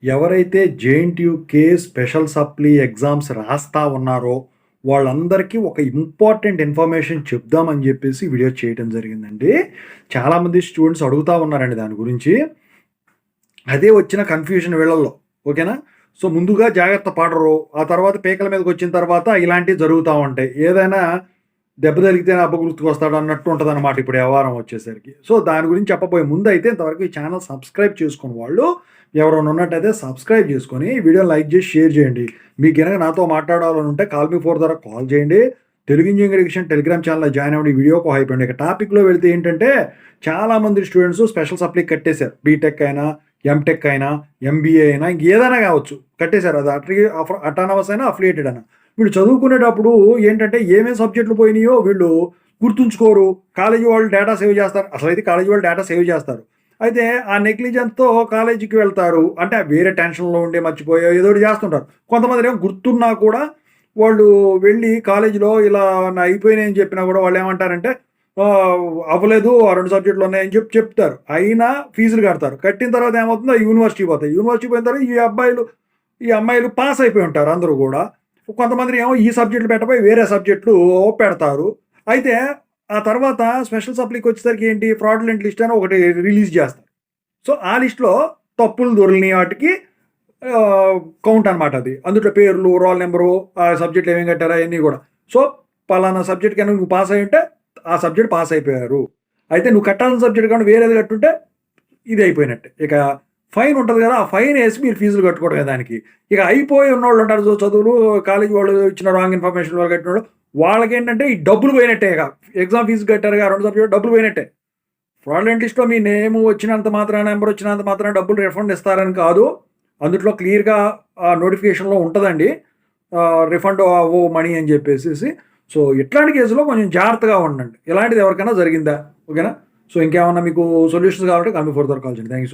ఎవరైతే JNTUK special supply exams రాస్తా ఉన్నారో, వాళ్ళందరికీ ఒక ఇంపార్టెంట్ ఇన్ఫర్మేషన్ చెప్దామని జెప్పేసి వీడియో చేయటం జరిగిందండి. చాలామంది స్టూడెంట్స్ అడుగుతా ఉన్నారండి దాని గురించి. అదే వచ్చిన కన్‌ఫ్యూజన్ వీళ్ళల్లో. ఓకేనా? సో, ముందుగా జాగ్రత్త పడరు. ఆ తర్వాత పీకల మీదకొచ్చిన తర్వాత ఇలాంటివి జరుగుతా ఉంటాయి. ఏదైనా దెబ్బ తగిలితేనే అబ్బ గుర్తుకొస్తాడు అన్నట్టు ఉంటదనమాట ఇప్పుడు వ్యవహారం వచ్చేసరికి. సో, దాని గురించి చెప్పబోయే ముందైతే ఇంతవరకు ఈ ఛానల్ సబ్స్క్రైబ్ చేసుకోని వాళ్ళు ఎవరైనా ఉన్నట్టయితే సబ్స్క్రైబ్ చేసుకొని వీడియోని లైక్ చేసి షేర్ చేయండి. మీకు గనక నాతో మాట్లాడాలని ఉంటే కాల్ మీ ఫోర్ ద్వారా కాల్ చేయండి. తెలుగు ఇంజినీరింగ్ ఎడ్యుకేషన్ టెలిగ్రామ్ ఛానల్‌లో జాయిన్ అవ్వండి. ఈ వీడియోకి ఒక హైప్ ఇవ్వండి. ఇక టాపిక్‌లో వెళ్తే ఏంటంటే చాలామంది స్టూడెంట్స్ స్పెషల్ సప్లీ కట్టేశారు. బీటెక్ అయినా, ఎంటెక్ అయినా, ఎంబీఏ అయినా ఇంకేదైనా కావచ్చు. కట్టేశారు. అది అటానమస్ అయినా, అఫిలియేటెడ్ అయినా. వీళ్ళు చదువుకునేటప్పుడు ఏంటంటే ఏమేం సబ్జెక్టులు పోయినాయో వీళ్ళు గుర్తుంచుకోరు. కాలేజీ వాళ్ళు డేటా సేవ్ చేస్తారు. అసలైతే కాలేజీ వాళ్ళు డేటా సేవ్ చేస్తారు. అయితే ఆ నెగ్లిజెన్స్‌తో కాలేజీకి వెళ్తారు. అంటే వేరే టెన్షన్‌లో ఉండి మర్చిపోయో ఏదో ఒకటి చేస్తుంటారు. కొంతమందినేమో గుర్తున్నా కూడా వాళ్ళు వెళ్ళి కాలేజీలో ఇలా అయిపోయినాయని చెప్పినా కూడా వాళ్ళేమంటారంటే అవ్వలేదు. ఆ 2 సబ్జెక్టులు ఉన్నాయని చెప్తారు. అయినా ఫీజులు కడతారు. కట్టిన తర్వాత ఏమవుతుందో యూనివర్సిటీ పోతాయి. యూనివర్సిటీ పోయిన తర్వాత ఈ అమ్మాయిలు పాస్ అయిపోయి ఉంటారు అందరూ గూడా. కొంతమంది ఏమో ఈ సబ్జెక్టులు పెట్టబోయి వేరే సబ్జెక్టులు పెడతారు. అయితే ఆ తర్వాత స్పెషల్ సప్లీకి వచ్చేసరికి ఏంటి ఫ్రాడులెంట్ లిస్ట్ అని ఒకటి రిలీజ్ చేస్తారు. సో, ఆ లిస్ట్‌లో తప్పులు దొర్లిన వాటికి కౌంట్ అనమాట అది. అందులో పేర్లు, రోల్ నంబరు, ఆ సబ్జెక్ట్‌లు ఏమేమి కట్టారు అయన్నీ గూడా. సో, పలానా సబ్జెక్ట్ కనుక నువ్వు పాస్ అయ్యుంటే ఆ సబ్జెక్ట్ పాస్ అయిపోయారు. అయితే నువ్వు కట్టాల్సిన సబ్జెక్ట్ కాకుండా వేరేది కట్టుంటే ఇది అయిపోయినట్టే. ఇక ఫైన్ ఉంటది గదా! ఆ ఫైన్ ఏసి మీరు ఫీజులు కట్టుకోవడమే దానికి. ఇక అయిపోయి ఉన్నోళ్ళు ఉంటారు చదువులు కాలేజీ వాళ్ళు ఇచ్చిన రాంగ్ ఇన్ఫర్మేషన్ వాళ్ళు కట్టినోళ్ళు వాళ్ళకేంటంటే ఈ డబ్బులు పోయినట్టే ఇక. ఎగ్జామ్ ఫీజు కట్టారుగా 2 సబ్జెక్ట్ డబ్బులు పోయినట్టే. ఫ్రాడులెంట్ లిస్ట్‌లో మీ నేమ్ వచ్చినంత మాత్రాన, నంబర్ వచ్చినంత మాత్రాన డబ్బులు రిఫండ్ ఇస్తారని కాదు. అందుట్లో క్లియర్‌గా నోటిఫికేషన్‌లో ఉంటదండి. రిఫండ్ అవ్వవు మనీ అని జెప్పేసేసి. సో, ఇట్లాంటి కేసులో కొంచెం జాగ్రత్తగా ఉండండి. ఇలాంటిది ఎవరికైనా జరిగిందా? ఓకేనా? సో, ఇంకేమన్నా మీకు సొల్యూషన్స్ కావాలంటే కాల్ మీ ఫర్దర్ కాల్ చేయండి. Thank you so much.